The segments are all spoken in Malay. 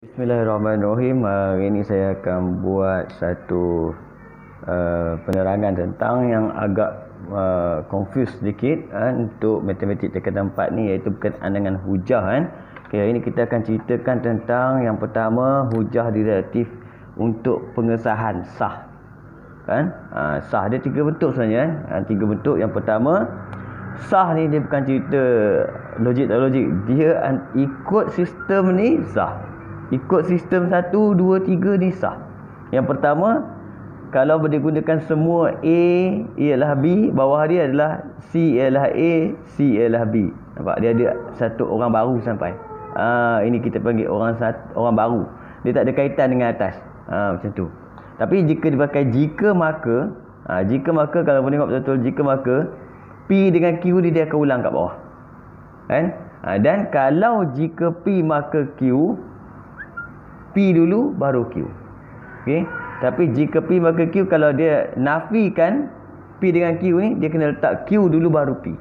Bismillahirrahmanirrahim. Hari ini saya akan buat satu penerangan tentang yang agak confuse sedikit untuk matematik tingkatan 4 ni, iaitu berkenaan dengan hujah kan. Okay, hari ini kita akan ceritakan tentang yang pertama, hujah derivatif untuk pengesahan sah. Kan? Sah dia tiga bentuk sebenarnya kan. Tiga bentuk. Yang pertama, sah ni dia bukan cerita logik tak logik. Dia ikut sistem ni sah. Ikut sistem 1, 2, 3 ni sah. Yang pertama, kalau boleh gunakan semua A ialah B, bawah dia adalah C ialah A, C ialah B. Nampak? Dia ada satu orang baru sampai. Ini kita panggil orang baru. Dia tak ada kaitan dengan atas. Macam tu. Tapi jika dipakai jika maka, kalau boleh tengok betul-betul jika maka, P dengan Q dia akan ulang kat bawah. Kan? Dan kalau jika P maka Q, P dulu baru Q. Okey. Tapi jika P maka Q, kalau dia nafikan P dengan Q ni, dia kena letak Q dulu baru P.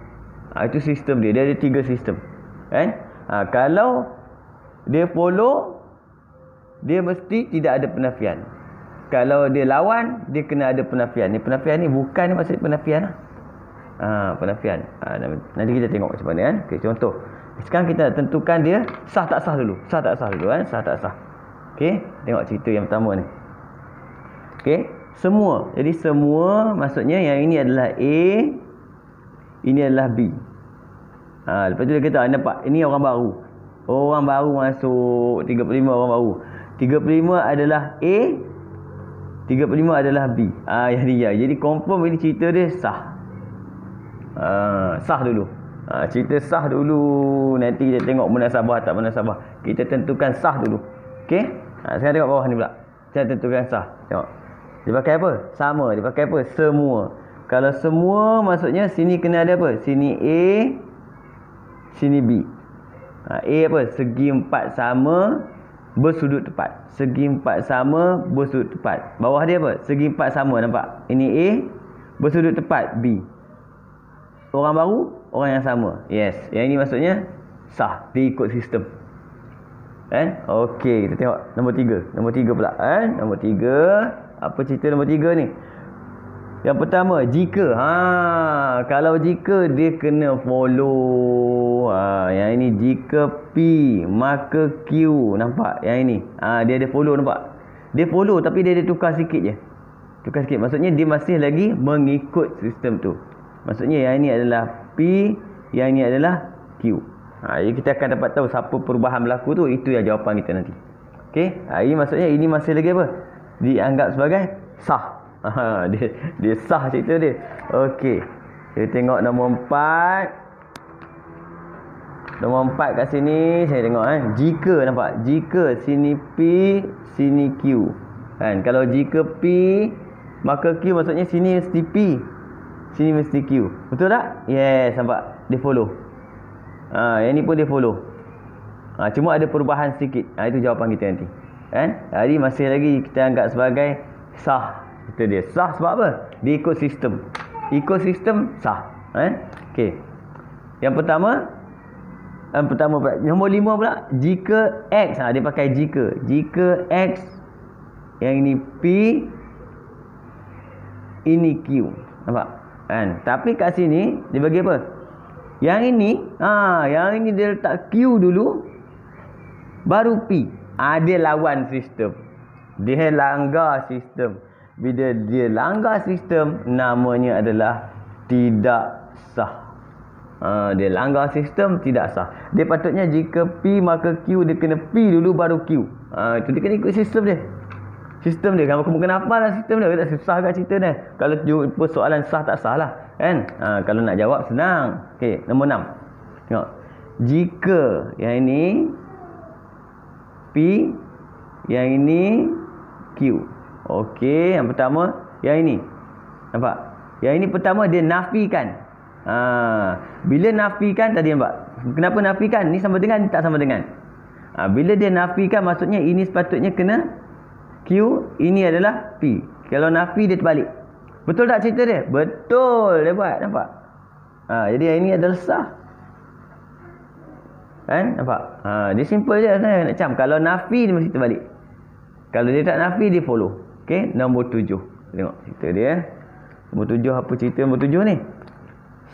Itu sistem dia. Dia ada tiga sistem. Kan? Kalau dia follow, dia mesti tidak ada penafian. Kalau dia lawan, dia kena ada penafian. Ni penafian ni bukan maksud penafian lah. Penafian. Nanti kita tengok macam mana kan. Okey, contoh. Sekarang kita tentukan dia sah tak sah dulu. Sah tak sah dulu kan. Sah tak sah. Okey, tengok cerita yang pertama ni. Okey, semua. Jadi semua maksudnya yang ini adalah A, ini adalah B. Lepas tu dia kata, nampak ini orang baru. Orang baru masuk 35 orang baru. 35 adalah A, 35 adalah B. Yang dia. Jadi confirm ini cerita dia sah. Sah dulu. Cerita sah dulu. Nanti kita tengok munasabah tak munasabah. Kita tentukan sah dulu. Okey? Sekarang tengok bawah ni pula. Saya tentukan sah. Tengok. Dia pakai apa? Sama. Dia pakai apa? Semua. Kalau semua, maksudnya sini kena ada apa? Sini A, sini B. A apa? Segi empat sama, bersudut tepat. Segi empat sama, bersudut tepat. Bawah dia apa? Segi empat sama. Nampak? Ini A, bersudut tepat B. Orang baru, orang yang sama. Yes. Yang ini maksudnya sah. Dia ikut sistem. Kan? Okey, kita tengok nombor 3. Nombor 3 pula kan? Nombor 3. Apa cerita nombor 3 ni? Yang pertama, jika. Kalau jika dia kena follow. Yang ini jika P maka Q. Nampak? Yang ini. Dia ada follow, nampak? Dia follow tapi dia ada tukar sikit je. Tukar sikit. Maksudnya dia masih lagi mengikut sistem tu. Maksudnya yang ini adalah P, yang ini adalah Q. Jadi kita akan dapat tahu siapa perubahan berlaku tu. Itu yang jawapan kita nanti. Okey. Ini maksudnya ini masih lagi apa? Dianggap sebagai sah. Dia sah cerita dia. Okey. Kita tengok nombor 4. Nombor 4 kat sini saya tengok jika, nampak? Jika sini P, sini Q. Kan? Kalau jika P maka Q, maksudnya sini mesti P, sini mesti Q. Betul tak? Yes, nampak? Dia follow. Yang ni pun dia follow. Cuma ada perubahan sedikit. Itu jawapan kita nanti. Kan? Jadi masih lagi kita anggap sebagai sah. Itu dia. Sah sebab apa? Dia ikut sistem. Ikut sistem sah. Okey. Yang pertama pula. Nombor 5 pula. Jika X. Dia pakai jika. Jika X. Yang ini P. Ini Q. Nampak? Kan? Tapi kat sini dia bagi apa? Yang ini, yang ini dia letak Q dulu, baru P. Dia lawan sistem. Dia langgar sistem. Bila dia langgar sistem, namanya adalah tidak sah. Dia langgar sistem, tidak sah. Dia patutnya jika P maka Q, dia kena P dulu baru Q. Itu dia kena ikut sistem dia. Sistem dia. Kamu kenapa lah sistem dia? Tak susah kat cerita dia. Kalau jumpa soalan sah tak sah lah. Kan? Kalau nak jawab senang. Okey, nombor 6. Tengok. Jika yang ini P, yang ini Q. Okey, yang pertama yang ini. Nampak? Yang ini pertama dia nafikan. Bila nafikan tadi nampak. Kenapa nafikan? Ni sama dengan, tak sama dengan. Bila dia nafikan, maksudnya ini sepatutnya kena Q, ini adalah P. Kalau nafi dia terbalik. Betul tak cerita dia? Betul dia buat, nampak? Jadi yang ini adalah sah. Kan? Nampak? Dia simple je sebenarnya nak cam. Kalau nafi dia mesti terbalik. Kalau dia tak nafi dia follow. Okey, nombor 7. Tengok cerita dia. Nombor 7 apa cerita nombor 7 ni?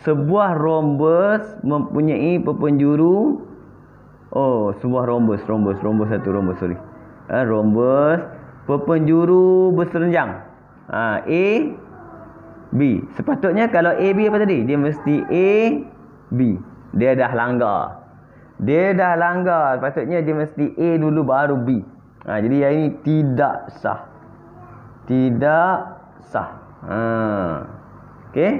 Sebuah rhombus mempunyai perpenjuru. Oh, sebuah rhombus sorry. Rhombus perpenjuru berserenjang. A B. Sepatutnya kalau A B apa tadi? Dia mesti A B. Dia dah langgar. Sepatutnya dia mesti A dulu baru B. Jadi yang ini tidak sah. Okey.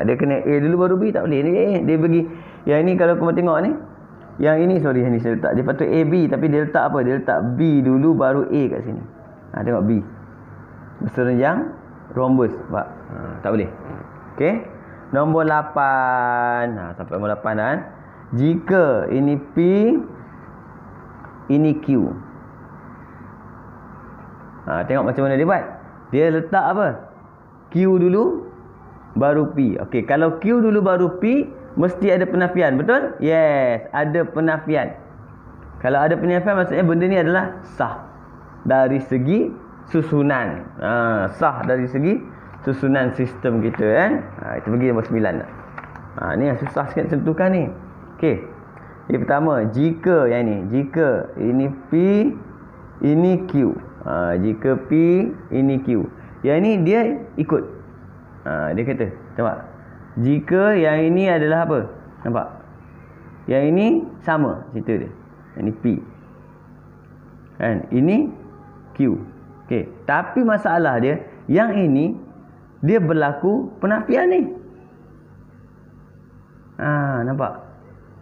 Dia kena A dulu baru B, tak boleh. Dia bagi yang ini kalau kamu tengok ni. Yang ini sorry, yang ni saya letak. Dia patut A B tapi dia letak apa? Dia letak B dulu baru A kat sini. Tengok B. Berserenjang rhombus. Tak boleh. Okey. Nombor 8. Sampai nombor 8 dah. Jika ini P, ini Q. Tengok macam mana dia buat. Dia letak apa? Q dulu baru P. Okey, kalau Q dulu baru P, mesti ada penafian, betul? Yes, ada penafian. Kalau ada penafian maksudnya benda ni adalah sah dari segi susunan. Sah dari segi susunan sistem kita kan. Kita pergi nombor 9. Ni yang susah sikit tentukan ni. Okey. Yang pertama, jika ini P, ini Q. Jika P, ini Q. Yang ni dia ikut. Dia kata, nampak? Jika yang ini adalah apa? Nampak? Yang ini sama cerita dia. Yang ni P. Kan? Ini Q. Okey. Tapi masalah dia, yang ini dia berlaku penafian ni. Nampak?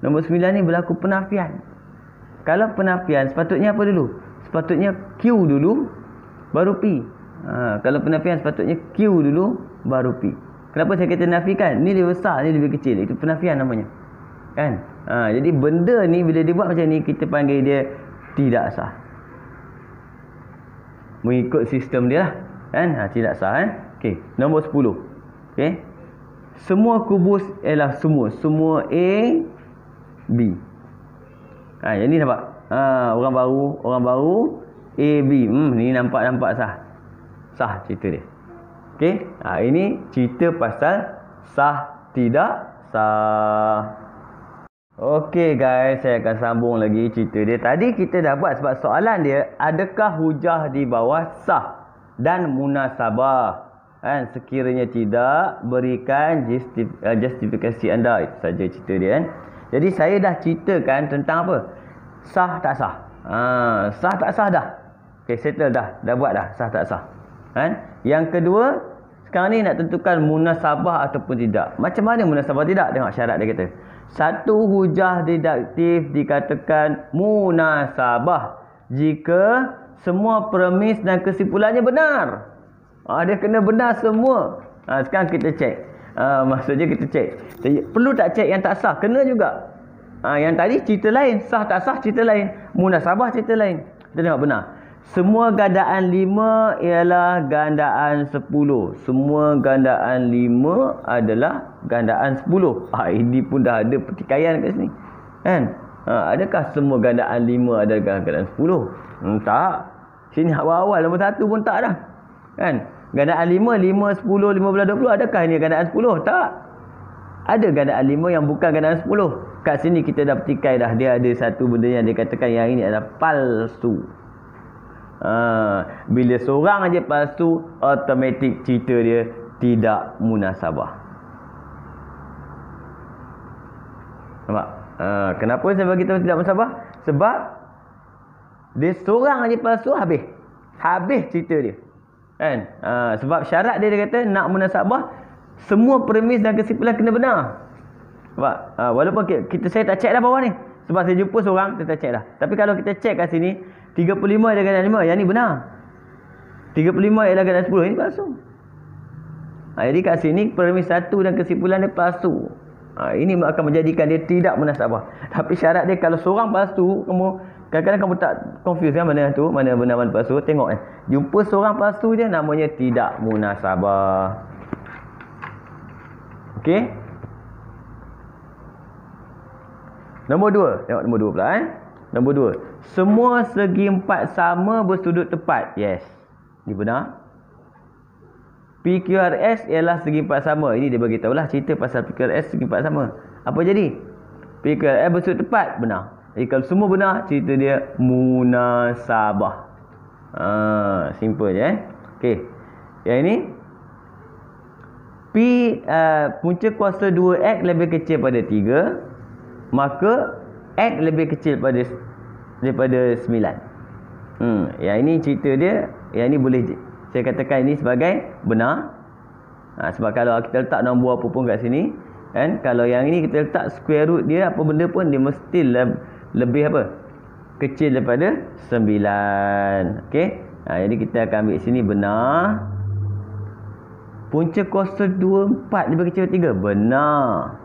Nombor 9 ni berlaku penafian. Kalau penafian sepatutnya apa dulu? Sepatutnya Q dulu baru P. Kalau penafian sepatutnya Q dulu baru P. Kenapa saya kata nafikan? Ni lebih besar, ni lebih kecil. Itu penafian namanya. Kan? Jadi benda ni bila dia buat macam ni, kita panggil dia tidak sah. Mengikut sistem dia lah. Kan? Tidak sah kan? Okey, nombor 10. Okey. Semua kubus ialah semua A B. Yang ni nampak? Orang baru A B. Ni nampak sah. Sah cerita dia. Okey. Ini cerita pasal sah tidak sah. Okey guys, saya akan sambung lagi cerita dia. Tadi kita dah buat sebab soalan dia, adakah hujah di bawah sah dan munasabah? Sekiranya tidak, berikan justifikasi anda. Itu saja cerita dia kan. Jadi saya dah ceritakan tentang apa? Sah tak sah. Sah tak sah dah. Okey, settle dah. Dah buat dah sah tak sah. Yang kedua, sekarang ni nak tentukan munasabah ataupun tidak. Macam mana munasabah tidak? Tengok syarat dia kata. Satu, hujah didaktif dikatakan munasabah jika semua premis dan kesimpulannya benar. Dia kena benar semua. Sekarang kita cek. Maksudnya kita cek. Perlu tak cek yang tak sah? Kena juga. Yang tadi cerita lain. Sah tak sah cerita lain. Munasabah cerita lain. Kita tengok benar. Semua gandaan 5 ialah gandaan 10. Semua gandaan 5 adalah gandaan 10. Ini pun dah ada pertikaian kat sini. Kan? Adakah semua gandaan 5 adalah gandaan 10? Tak. Sini awal-awal nombor 1 pun tak dah. Kan? Gandaan 5, 10, 15, 20. Adakah ini gandaan 10? Tak. Ada gandaan 5 yang bukan gandaan 10. Kat sini kita dah pertikai dah. Dia ada satu benda yang dia katakan yang ini adalah palsu. Bila seorang aja palsu, automatik cerita dia tidak munasabah. Nampak? Kenapa saya bagi tahu tidak munasabah? Sebab dia seorang aja palsu, habis cerita dia. Kan? Sebab syarat dia kata nak munasabah, semua premis dan kesimpulan kena benar. Nampak? Walaupun saya tak check dah bawah ni. Sebab saya jumpa seorang, saya tak check dah. Tapi kalau kita check kat sini, 35 ialah gandaan 5. Yang ni benar. 35 ialah gandaan 10. Ini palsu. Jadi kat sini premis 1 dan kesimpulan dia palsu. Ini akan menjadikan dia tidak munasabah. Tapi syarat dia kalau seorang palsu, kadang-kadang kamu tak confuse kan mana tu, mana benar mana palsu. Tengok jumpa seorang palsu je, namanya tidak munasabah. Okey. Nombor 2. Tengok nombor 2 pula Nombor 2. Semua segi empat sama bersudut tepat. Yes. Ini benar. PQRS ialah segi empat sama. Ini dia bagi tahulah cerita pasal PQRS segi empat sama. Apa jadi? PQRS bersudut tepat. Benar. Jadi kalau semua benar, cerita dia munasabah. Simple je Okey. Yang ini punca kuasa 2X lebih kecil pada 3, maka X lebih kecil daripada 9. Yang ini cerita dia. Yang ini boleh saya katakan ini sebagai benar. Sebab kalau kita letak nombor apa pun kat sini kan, kalau yang ini kita letak square root dia, apa benda pun dia mesti lebih apa? Kecil daripada 9. Okey. Jadi kita akan ambil sini benar. Punca kuasa 2 4 lebih kecil daripada 3 benar.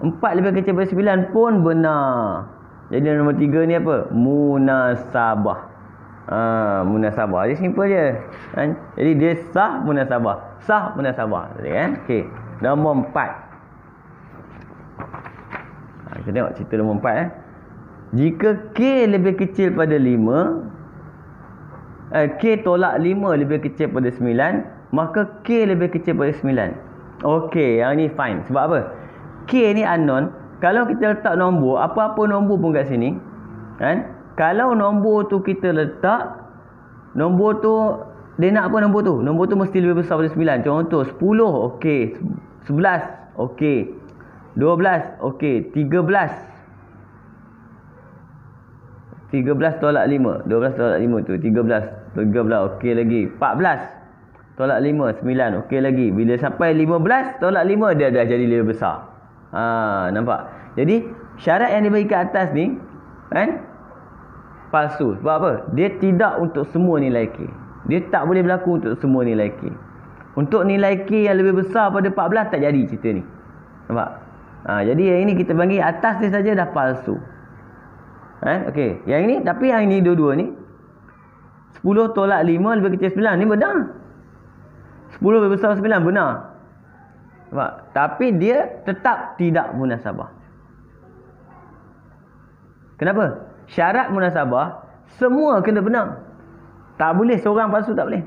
4 lebih kecil daripada 9 pun benar. Jadi nombor 3 ni apa? Munasabah. Munasabah. Jadi simple je kan? Jadi dia sah munasabah. Sah munasabah tadi kan? Okey. Nombor 4. Kita tengok cerita nombor 4 Jika K lebih kecil pada 5, K tolak 5 lebih kecil pada 9, maka K lebih kecil pada 9. Okey, yang ni fine. Sebab apa? K ni unknown. Kalau kita letak nombor, apa-apa nombor pun kat sini kan, kalau nombor tu kita letak, nombor tu dia nak apa nombor tu? Nombor tu mesti lebih besar pada 9. Contoh 10, okey. 11, okey. 12, okey. 13 tolak 5. 12 tolak 5 tu 13 okey lagi. 14 tolak 5 9 okey lagi. Bila sampai 15 tolak 5 dia dah jadi lebih besar. Nampak? Jadi syarat yang dibagi kat atas ni kan palsu. Sebab apa? Dia tidak untuk semua nilai K. Dia tak boleh berlaku untuk semua nilai K. Untuk nilai K yang lebih besar pada 14 tak jadi cerita ni. Nampak? Jadi yang ini kita bagi atas dia saja dah palsu. Okey. Yang ini, tapi yang ini dua-dua ni 10 tolak 5 lebih kecil 9 ni benar. 10 lebih besar 9 benar. Nampak? Tapi dia tetap tidak munasabah. Kenapa? Syarat munasabah semua kena benar. Tak boleh seorang palsu, tak boleh.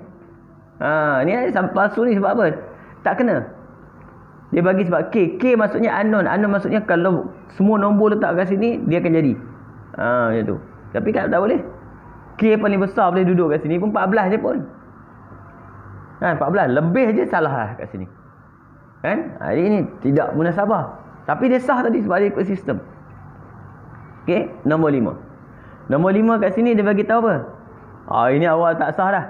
Ni palsu ni sebab apa? Tak kena. Dia bagi sebab K. K maksudnya unknown. Unknown maksudnya kalau semua nombor letak kat sini, dia akan jadi. Macam tu. Tapi kalau tak boleh, K paling besar boleh duduk kat sini pun 14 je pun. 14. Lebih je salah lah kat sini. Kan? Jadi ini tidak munasabah. Tapi dia sah tadi sebab dia ikut sistem. Okey, nombor 5. Nombor 5 kat sini dia bagi tahu apa? Ini awal tak sah dah.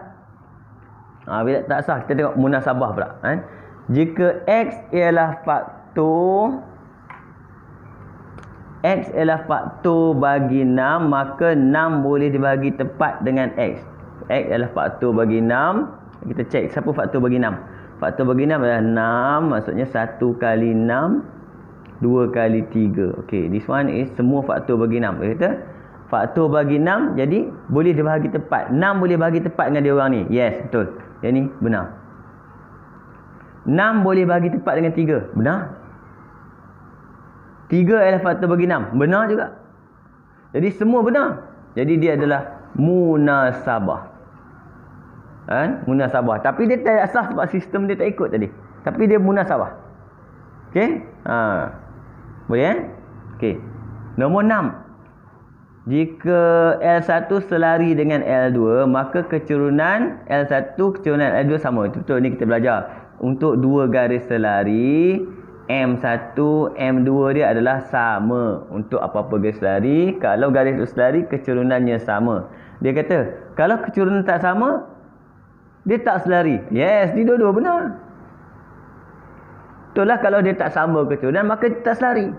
Bila tak sah, kita tengok munasabah pula. Jika X ialah faktor bagi 6, maka 6 boleh dibagi tepat dengan X. X ialah faktor bagi 6. Kita cek siapa faktor bagi 6. Faktor bagi 6 adalah 6. Maksudnya 1 kali 6, 2 kali 3. Okay, this one is semua faktor bagi 6. Dia kata faktor bagi 6, jadi boleh dibagi tepat. 6 boleh bagi tepat dengan dia orang ni. Yes, betul. Yang ni benar. 6 boleh bagi tepat dengan 3. Benar. 3 adalah faktor bagi 6. Benar juga. Jadi semua benar. Jadi dia adalah munasabah. Munasabah. Tapi dia tak sah sebab sistem dia tak ikut tadi. Tapi dia munasabah. Okey? Boleh Okey. Nombor 6. Jika L1 selari dengan L2, maka keturunan L1 keturunan L2 sama. Itu betul, ni kita belajar. Untuk dua garis selari, M1, M2 dia adalah sama. Untuk apa-apa garis selari, kalau garis selari keturunannya sama. Dia kata, kalau keturunan tak sama, dia tak selari. Yes, ni dua-dua benar. Betul lah, kalau dia tak sama keturunan, maka dia tak selari.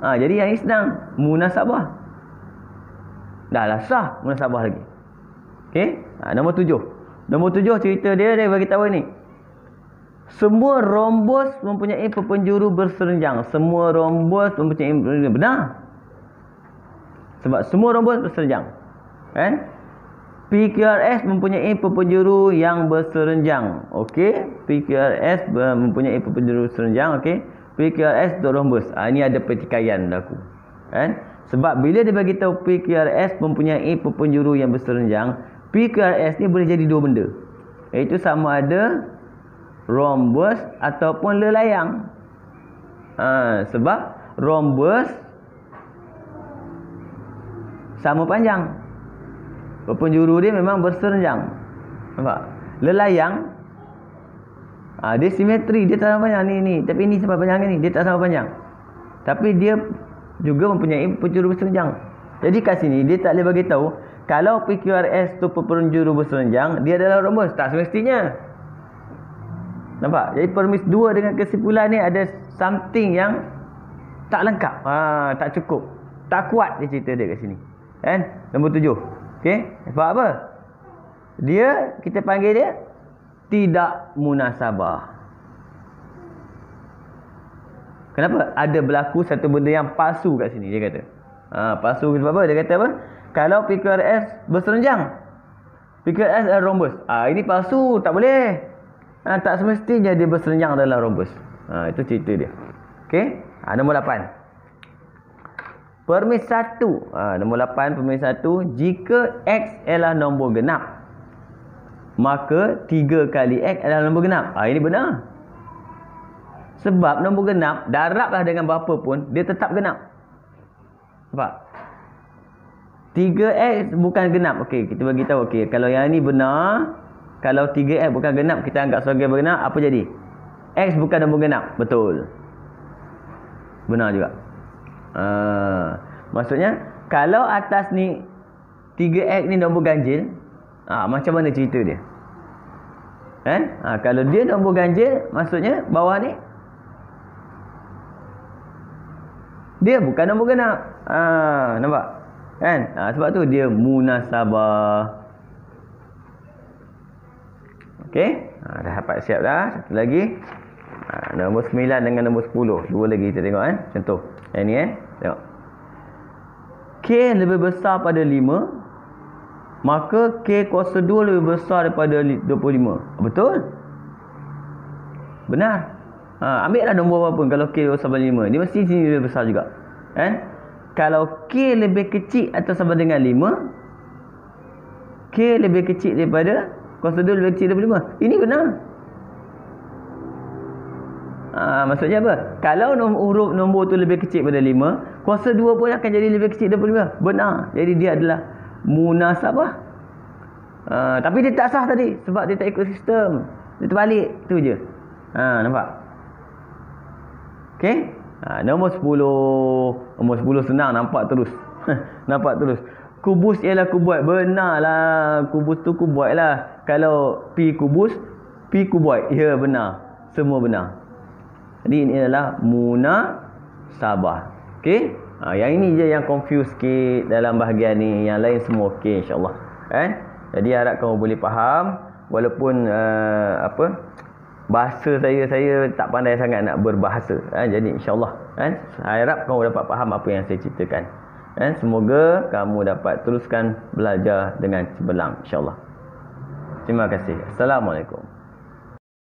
Jadi yang ini senang, munasabah. Dah lah sah munasabah lagi. Okey? Nombor 7. Nombor 7 cerita dia bagi tahu ni. Semua rombos mempunyai perpenjuru berserenjang. Semua rombos mempunyai perpenjuru. Benar. Sebab semua rombos berserenjang. Kan? PQRS mempunyai perpenjuru yang berserenjang. Okey? PQRS mempunyai perpenjuru berserenjang. Okey? PQRS untuk rhombus. Ini ada pertikaian berlaku. Kan? Sebab bila dia bagi tahu PQRS mempunyai penjuru yang berserenjang, PQRS ni boleh jadi dua benda. Iaitu sama ada rhombus ataupun lelayang. Sebab rhombus sama panjang. Penjuru dia memang berserenjang. Nampak? Lelayang dia simetri, dia tak sama panjang ni. Tapi ini sama panjang ni, dia tak sama panjang. Tapi dia juga mempunyai penjuru berserenjang. Jadi kat sini dia tak boleh bagi tahu kalau PQRS tu penjuru berserenjang, dia adalah rhombus. Tak semestinya. Nampak? Jadi permis 2 dengan kesimpulan ni ada something yang tak lengkap. Tak cukup. Tak kuat dia cerita dia kat sini. Kan? Nombor 7. Okey? Sebab apa? Kita panggil dia tidak munasabah. Kenapa? Ada berlaku satu benda yang palsu kat sini, dia kata. Palsu sebab apa? Dia kata apa? Kalau PQRS berserenjang, PQRS adalah rhombus. Ini palsu, tak boleh. Tak semestinya dia berserenjang dalam rhombus. Itu cerita dia. Okey? Nombor 8. Permis 1. Nombor 8, permis 1. Jika X adalah nombor genap, maka 3 kali X adalah nombor genap. Ini benar. Sebab nombor genap, darablah dengan berapa pun, dia tetap genap. Nampak? 3X bukan genap. Okey, kita bagi tahu. Okey, kalau yang ni benar, kalau 3X bukan genap, kita anggap sebagai benar, apa jadi? X bukan nombor genap. Betul. Benar juga. Maksudnya, kalau atas ni 3X ni nombor ganjil, macam mana cerita dia? Kan? Kalau dia nombor ganjil, maksudnya bawah ni dia bukan nombor genap. Nampak? Kan? Sebab tu dia munasabah. Okey? Dah dapat siap dah. Satu lagi. Nombor 9 dengan nombor 10. Dua lagi kita tengok. Contoh. Yang ni tengok. K lebih besar pada 5, maka K kuasa 2 lebih besar daripada 25. Betul? Benar. Ambil lah nombor apa pun. Kalau K lebih besar pada 5, dia mesti sini lebih besar juga. Kan? Kalau K lebih kecil atau sama dengan 5, K lebih kecil daripada kuasa 2 lebih kecil daripada 5. Ini benar. Maksudnya apa? Kalau huruf nombor tu lebih kecil daripada 5, kuasa 2 pun akan jadi lebih kecil daripada 5. Benar. Jadi dia adalah munasabah. Tapi dia tak sah tadi sebab dia tak ikut sistem. Dia terbalik. Itu je. Nampak? Okey? Nombor 10. Nombor 10 senang, nampak terus. Nampak terus. Kubus ialah kuboid. Benarlah. Kubus tu kuboid lah. Kalau P kubus, P kuboid. Ya, benar. Semua benar. Jadi ini adalah munasabah. Okey? Yang ini je yang confuse sikit dalam bahagian ni. Yang lain semua okey, insyaAllah. Jadi harap kamu boleh faham. Walaupun bahasa saya tak pandai sangat nak berbahasa. Jadi insyaAllah saya harap kamu dapat faham apa yang saya ceritakan. Semoga kamu dapat teruskan belajar dengan cemerlang, insyaAllah. Terima kasih. Assalamualaikum.